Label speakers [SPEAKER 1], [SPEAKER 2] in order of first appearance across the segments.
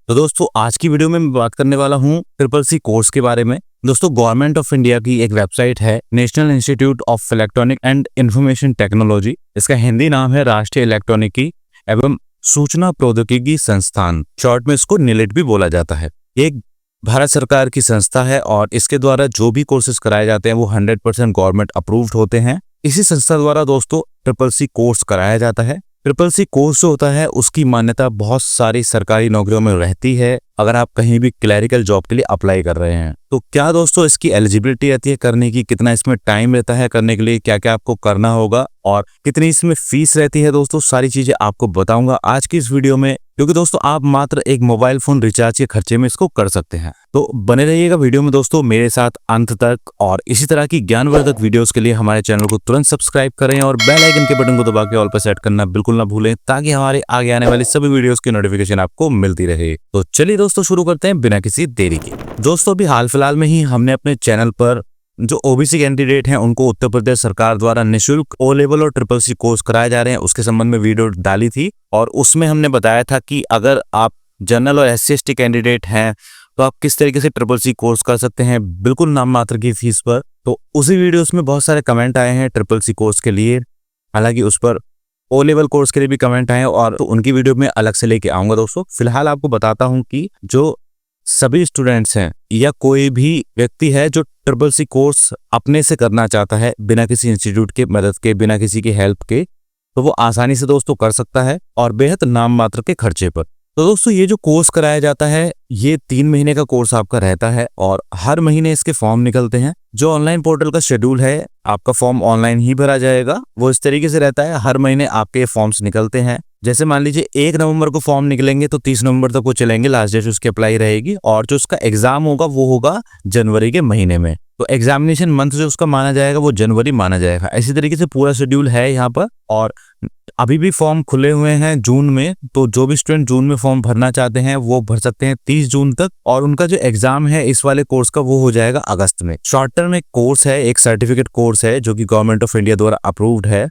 [SPEAKER 1] तो दोस्तों आज की वीडियो में मैं बात करने वाला हूँ ट्रिपल सी कोर्स के बारे में। दोस्तों गवर्नमेंट ऑफ इंडिया की एक वेबसाइट है national institute of electronic and information technology. इसका हिंदी नाम है राष्ट्रीय इलेक्ट्रॉनिकी एवं सूचना प्रौद्योगिकी संस्थान, शॉर्ट में इसको निलिट भी बोला जाता है। एक भारत सरकार की संस्था है और इसके द्वारा जो भी कोर्सेज कराए जाते हैं वो 100% गवर्नमेंट अप्रूव्ड होते हैं। इसी संस्था द्वारा दोस्तों ट्रिपल सी कोर्स कराया जाता है। ट्रिपल सी कोर्स जो होता है उसकी मान्यता बहुत सारी सरकारी नौकरियों में रहती है अगर आप कहीं भी क्लरिकल जॉब के लिए अप्लाई कर रहे हैं। तो क्या दोस्तों इसकी एलिजिबिलिटी रहती है करने की, कितना इसमें टाइम रहता है करने के लिए, क्या क्या आपको करना होगा और कितनी इसमें फीस रहती है, दोस्तों सारी चीजें आपको बताऊंगा आज की इस वीडियो में, क्योंकि दोस्तों आप मात्र एक मोबाइल फोन रिचार्ज के खर्चे में इसको कर सकते हैं। तो बने रहिएगा वीडियो में दोस्तों मेरे साथ अंत तक, और इसी तरह की ज्ञानवर्धक वीडियोस के लिए हमारे चैनल को तुरंत सब्सक्राइब करें और बेल आइकन के बटन को दबा के ऑल पर सेट करना बिल्कुल ना भूलें, ताकि हमारे आगे आने वाली सभी वीडियोस की नोटिफिकेशन आपको मिलती रहे। तो चलिए दोस्तों शुरू करते हैं बिना किसी देरी के। दोस्तों अभी हाल फिलहाल में ही हमने अपने चैनल पर जो ओबीसी कैंडिडेट हैं उनको उत्तर प्रदेश सरकार द्वारा निःशुल्क ओ लेवल और ट्रिपल सी कोर्स कराए जा रहे हैं उसके संबंध में वीडियो डाली थी, और उसमें हमने बताया था कि अगर आप जनरल और SC/ST कैंडिडेट हैं तो आप किस तरीके से ट्रिपल सी कोर्स कर सकते हैं बिल्कुल नाम मात्र की फीस पर। तो उसी वीडियोस में बहुत सारे कमेंट आए हैं ट्रिपल सी कोर्स के लिए, हालांकि उस पर ओ लेवल कोर्स के लिए भी कमेंट आए हैं और तो उनकी वीडियो में अलग से लेके आऊंगा। दोस्तों फिलहाल आपको बताता हूं कि जो सभी स्टूडेंट्स हैं या कोई भी व्यक्ति है जो ट्रिपल सी कोर्स अपने से करना चाहता है बिना किसी इंस्टीट्यूट के मदद के, बिना किसी की हेल्प के, तो वो आसानी से दोस्तों कर सकता है और बेहद नाम मात्र के खर्चे पर। तो दोस्तों ये जो कोर्स कराया जाता है ये 3 महीने का कोर्स आपका रहता है और हर महीने इसके फॉर्म निकलते हैं। जो ऑनलाइन पोर्टल का शेड्यूल है आपका फॉर्म ऑनलाइन ही भरा जाएगा, वो इस तरीके से रहता है। हर महीने आपके फॉर्म्स निकलते हैं। जैसे मान लीजिए 1 नवंबर को फॉर्म निकलेंगे तो 30 नवंबर तक वो चलेंगे, लास्ट डेट उसकी अप्लाई रहेगी, और जो उसका एग्जाम होगा वो होगा जनवरी के महीने में। तो एग्जामिनेशन मंथ जो उसका माना जाएगा वो जनवरी माना जाएगा। इसी तरीके से पूरा शेड्यूल है यहाँ पर, और अभी भी फॉर्म खुले हुए हैं जून में, तो जो भी स्टूडेंट जून में फॉर्म भरना चाहते हैं वो भर सकते हैं 30 जून तक, और उनका जो एग्जाम है इस वाले कोर्स का वो हो जाएगा अगस्त में। शॉर्ट टर्म एक कोर्स है, एक सर्टिफिकेट कोर्स है जो कि गवर्नमेंट ऑफ इंडिया द्वारा अप्रूव्ड है,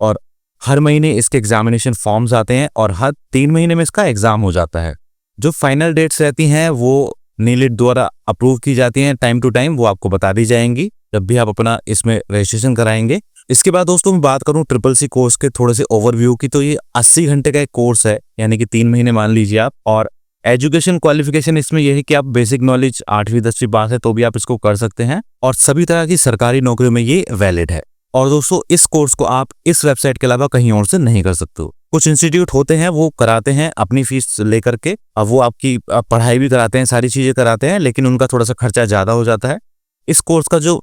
[SPEAKER 1] और हर महीने इसके एग्जामिनेशन फॉर्म्स आते हैं और हर 3 महीने में इसका एग्जाम हो जाता है। जो फाइनल डेट्स रहती हैं वो नीलिट द्वारा अप्रूव की जाती हैं टाइम टू टाइम, वो आपको बता दी जाएंगी जब भी आप अपना इसमें रजिस्ट्रेशन कराएंगे। इसके बाद दोस्तों मैं बात करूं ट्रिपल सी कोर्स के थोड़े से ओवरव्यू की, तो ये 80 घंटे का एक कोर्स है, यानी कि 3 महीने मान लीजिए आप। और एजुकेशन क्वालिफिकेशन इसमें यह है कि आप बेसिक नॉलेज 8वीं 10वीं पास है तो भी आप इसको कर सकते हैं, और सभी तरह की सरकारी नौकरियों में ये वैलिड है। और दोस्तों इस कोर्स को आप इस वेबसाइट के अलावा कहीं और से नहीं कर सकते हो। कुछ इंस्टीट्यूट होते हैं वो कराते हैं अपनी फीस लेकर के, अब वो आपकी पढ़ाई भी कराते हैं, सारी चीजें कराते हैं, लेकिन उनका थोड़ा सा खर्चा ज्यादा हो जाता है। इस कोर्स का जो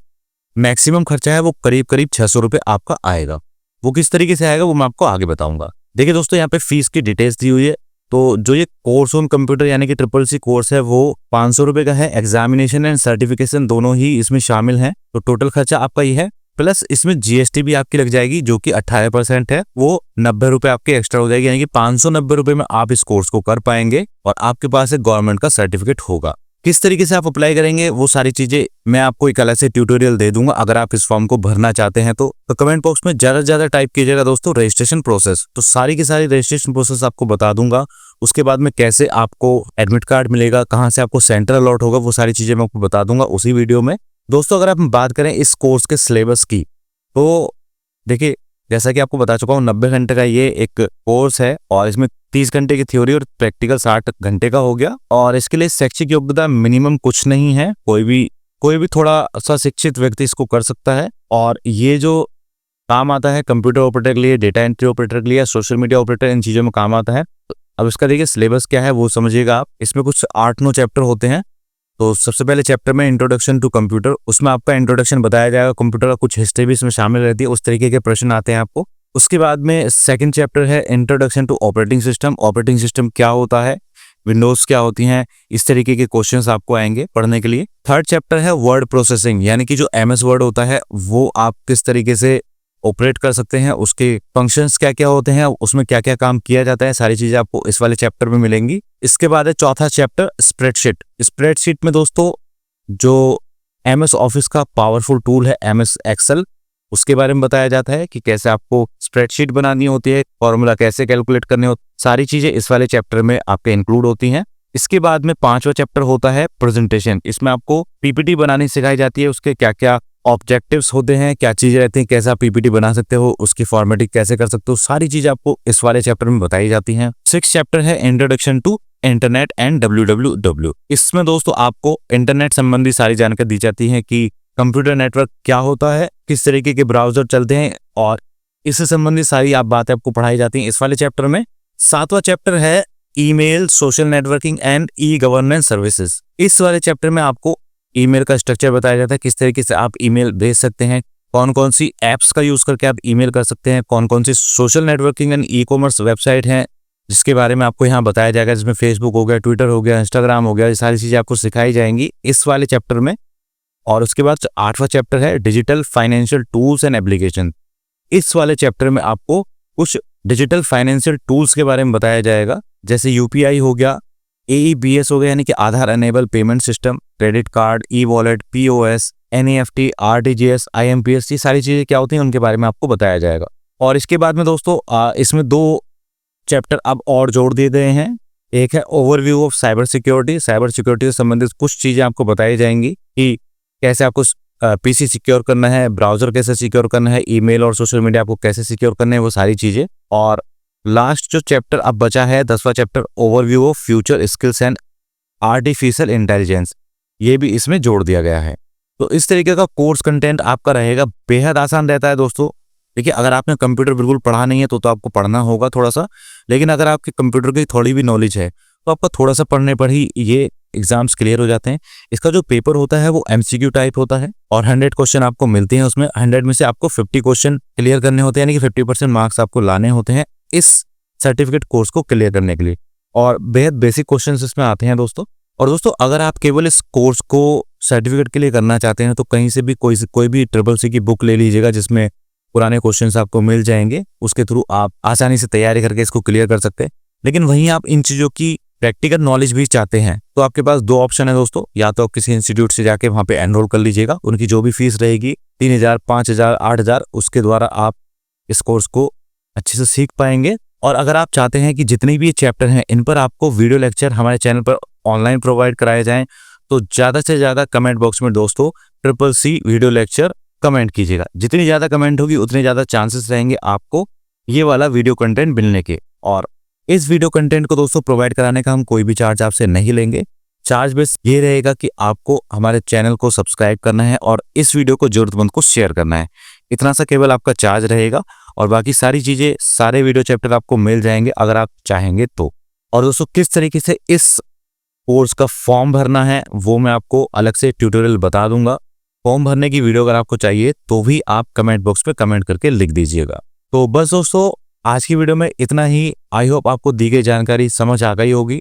[SPEAKER 1] मैक्सिमम खर्चा है वो करीब 600 रुपए आपका आएगा। वो किस तरीके से आएगा वो मैं आपको आगे बताऊंगा। देखिए दोस्तों यहाँ पे फीस की डिटेल्स दी हुई है। तो जो ये कोर्स ऑन कंप्यूटर यानी कि ट्रिपल सी कोर्स है वो 500 रुपए का है। एग्जामिनेशन एंड सर्टिफिकेशन दोनों ही इसमें शामिल हैं, तो टोटल खर्चा आपका ये है, प्लस इसमें GST भी आपकी लग जाएगी जो कि 18% है, वो 90 रुपए आपके एक्स्ट्रा हो जाएगी, यानी कि 590 रुपए में आप इस कोर्स को कर पाएंगे और आपके पास एक गवर्नमेंट का सर्टिफिकेट होगा। किस तरीके से आप अप्लाई करेंगे वो सारी चीजें मैं आपको एक अलग से ट्यूटोरियल दे दूंगा अगर आप इस फॉर्म को भरना चाहते हैं। तो कमेंट बॉक्स में ज्यादा से ज्यादा टाइप कीजिएगा दोस्तों रजिस्ट्रेशन प्रोसेस, तो सारी की सारी रजिस्ट्रेशन प्रोसेस आपको बता दूंगा। उसके बाद में कैसे आपको एडमिट कार्ड मिलेगा, कहाँ से आपको सेंटर अलॉट होगा, वो सारी चीजें मैं आपको बता दूंगा उसी वीडियो में। दोस्तों अगर आप बात करें इस कोर्स के सिलेबस की, तो देखिए जैसा कि आपको बता चुका हूँ 90 घंटे का ये एक कोर्स है और इसमें 30 घंटे की थ्योरी और प्रैक्टिकल 60 घंटे का हो गया। और इसके लिए शैक्षिक योग्यता मिनिमम कुछ नहीं है, कोई भी थोड़ा सा शिक्षित व्यक्ति इसको कर सकता है। और ये जो काम आता है कंप्यूटर ऑपरेटर के लिए, डेटा एंट्री ऑपरेटर के लिए, सोशल मीडिया ऑपरेटर, इन चीजों में काम आता है। अब इसका देखिए सिलेबस क्या है वो समझिएगा आप। इसमें कुछ 8-9 चैप्टर होते हैं। तो सबसे पहले चैप्टर में इंट्रोडक्शन टू कंप्यूटर, उसमें आपका इंट्रोडक्शन बताया जाएगा, कंप्यूटर का कुछ हिस्ट्री भी इसमें शामिल रहती है, उस तरीके के प्रश्न आते हैं आपको। उसके बाद में सेकंड चैप्टर है introduction to operating system. Operating system क्या होता है, विंडोज क्या होती हैं, इस तरीके के क्वेश्चंस आपको आएंगे पढ़ने के लिए। थर्ड चैप्टर है वर्ड प्रोसेसिंग, यानी कि जो MS वर्ड होता है वो आप किस तरीके से ऑपरेट कर सकते हैं, उसके फंक्शंस क्या क्या होते हैं, उसमें क्या क्या काम किया जाता है, सारी चीजें आपको इस वाले चैप्टर में मिलेंगी। इसके बाद है चौथा चैप्टर स्प्रेडशीट। स्प्रेडशीट में दोस्तों जो MS ऑफिस का पावरफुल टूल है MS एक्सेल, उसके बारे में बताया जाता है कि कैसे आपको स्प्रेडशीट बनानी होती है, फॉर्मूला कैसे कैलकुलेट करने होते, सारी चीजें इस वाले चैप्टर में आपके इंक्लूड होती हैं। इसके बाद में 5वां चैप्टर होता है प्रेजेंटेशन। इसमें आपको पीपीटी बनानी सिखाई जाती है, उसके क्या क्या ऑब्जेक्टिव्स होते हैं, क्या चीजें रहती हैं, कैसे आप पीपीटी बना सकते हो, उसकी फॉर्मेटिंग कैसे कर सकते हो, सारी चीजें आपको इस वाले चैप्टर में बताई जाती हैं। 6 चैप्टर है introduction to internet and www। इसमें दोस्तों आपको इंटरनेट संबंधी सारी जानकारी दी जाती है कि कंप्यूटर नेटवर्क क्या होता है, किस तरीके के ब्राउजर चलते हैं, और इससे संबंधित सारी आप बातें आपको पढ़ाई जाती हैं इस वाले चैप्टर में। 7वां चैप्टर है email, social networking and e governance services. इस वाले चैप्टर में आपको ईमेल का स्ट्रक्चर बताया जाता है, किस तरीके से आप ईमेल भेज सकते हैं, कौन कौन सी एप्स का यूज करके आप ईमेल कर सकते हैं, कौन कौन सी social networking and e commerce website हैं जिसके बारे में आपको यहाँ बताया जाएगा, जिसमें फेसबुक हो गया, ट्विटर हो गया, इंस्टाग्राम हो गया, ये सारी चीजें आपको सिखाई जाएंगी इस वाले चैप्टर में। और उसके बाद 8वां चैप्टर है digital financial tools and application. इस वाले चैप्टर में आपको कुछ डिजिटल फाइनेंशियल टूल्स के बारे में बताया जाएगा, जैसे यूपीआई हो गया, AEBS हो गया यानी कि Aadhaar enable payment system, credit card, e wallet, POS, NEFT, RTGS, IMPS, ये सारी चीजें क्या होती हैं उनके बारे में आपको बताया जाएगा। और इसके बाद में दोस्तों इसमें 2 चैप्टर अब और जोड़ दिए गए हैं। एक है overview of cyber security. Cyber security से संबंधित कुछ चीजें आपको बताई जाएंगी कि कैसे आपको PC सिक्योर करना है, ब्राउजर कैसे सिक्योर करना है, ईमेल और सोशल मीडिया आपको कैसे सिक्योर करना है, वो सारी चीजें। और लास्ट जो चैप्टर अब बचा है 10वां chapter overview of future skills and artificial intelligence, ये भी इसमें जोड़ दिया गया है। तो इस तरीके का कोर्स कंटेंट आपका रहेगा, बेहद आसान रहता है दोस्तों। देखिए, अगर आपने कंप्यूटर बिल्कुल पढ़ा नहीं है तो आपको पढ़ना होगा थोड़ा सा, लेकिन अगर आपके कंप्यूटर की थोड़ी भी नॉलेज है तो आपका थोड़ा सा पढ़ने पर ही ये एग्जाम्स क्लियर हो जाते हैं। इसका जो पेपर होता है वो MCQ टाइप होता है और 100 क्वेश्चन आपको मिलते हैं उसमें। 100 में से आपको 50 क्वेश्चन क्लियर करने होते हैं, यानी कि 50% मार्क्स आपको लाने होते हैं इस सर्टिफिकेट कोर्स को क्लियर करने के लिए। और बेहद बेसिक क्वेश्चन इसमें आते हैं दोस्तों। और दोस्तों, अगर आप केवल इस कोर्स को सर्टिफिकेट के लिए करना चाहते हैं तो कहीं से भी कोई भी CCC की बुक ले लीजिएगा, जिसमें पुराने क्वेश्चंस आपको मिल जाएंगे। उसके थ्रू आप आसानी से तैयारी करके इसको क्लियर कर सकते हैं। लेकिन वहीं आप इन चीज़ों की प्रैक्टिकल नॉलेज भी चाहते हैं तो आपके पास 2 ऑप्शन है दोस्तों। या तो आप किसी इंस्टीट्यूट से जाके वहाँ पे एनरोल कर लीजिएगा, उनकी जो भी फीस रहेगी 3000, 5000, 8000, उसके द्वारा आप इस कोर्स को अच्छे से सीख पाएंगे। और अगर आप चाहते हैं कि जितने भी चैप्टर हैं इन पर आपको वीडियो लेक्चर हमारे चैनल पर ऑनलाइन प्रोवाइड कराए जाएं, तो ज़्यादा से ज़्यादा कमेंट बॉक्स में दोस्तों CCC वीडियो लेक्चर कमेंट कीजिएगा। जितनी ज़्यादा कमेंट होगी उतने ज़्यादा चांसेस रहेंगे आपको ये वाला वीडियो कंटेंट मिलने के। और इस वीडियो कंटेंट को दोस्तों प्रोवाइड कराने का हम कोई भी चार्ज आपसे नहीं लेंगे। चार्ज बेस ये रहेगा कि आपको हमारे चैनल को सब्सक्राइब करना है और इस वीडियो को जरूरतमंद को शेयर करना है। इतना सा केवल आपका चार्ज रहेगा और बाकी सारी चीज़ें, सारे वीडियो चैप्टर आपको मिल जाएंगे अगर आप चाहेंगे तो। और दोस्तों, किस तरीके से इस कोर्स का फॉर्म भरना है वो मैं आपको अलग से ट्यूटोरियल बता दूंगा। फॉर्म भरने की वीडियो अगर आपको चाहिए तो भी आप कमेंट बॉक्स पे कमेंट करके लिख दीजिएगा। तो बस दोस्तों, आज की वीडियो में इतना ही। आई होप आपको दी गई जानकारी समझ आ गई होगी।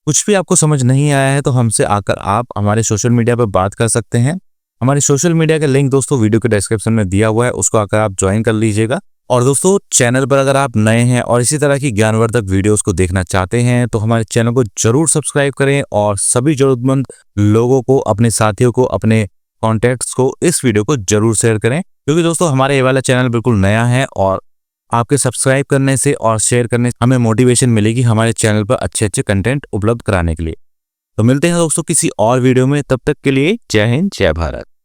[SPEAKER 1] कुछ भी आपको समझ नहीं आया है तो हमसे आकर आप हमारे सोशल मीडिया पर बात कर सकते हैं। हमारे सोशल मीडिया का लिंक दोस्तों वीडियो के डिस्क्रिप्शन में दिया हुआ है, उसको आकर आप ज्वाइन कर लीजिएगा। और दोस्तों, चैनल पर अगर आप नए हैं और इसी तरह की ज्ञानवर्धक वीडियोस को देखना चाहते हैं तो हमारे चैनल को जरूर सब्सक्राइब करें और सभी जरूरतमंद लोगों को, अपने साथियों को, अपने कॉन्टैक्ट्स को इस वीडियो को जरूर शेयर करें। क्योंकि दोस्तों, हमारा ये वाला चैनल बिल्कुल नया है और आपके सब्सक्राइब करने से और शेयर करने से हमें मोटिवेशन मिलेगी हमारे चैनल पर अच्छे कंटेंट उपलब्ध कराने के लिए। तो मिलते हैं दोस्तों किसी और वीडियो में, तब तक के लिए जय हिंद, जय भारत।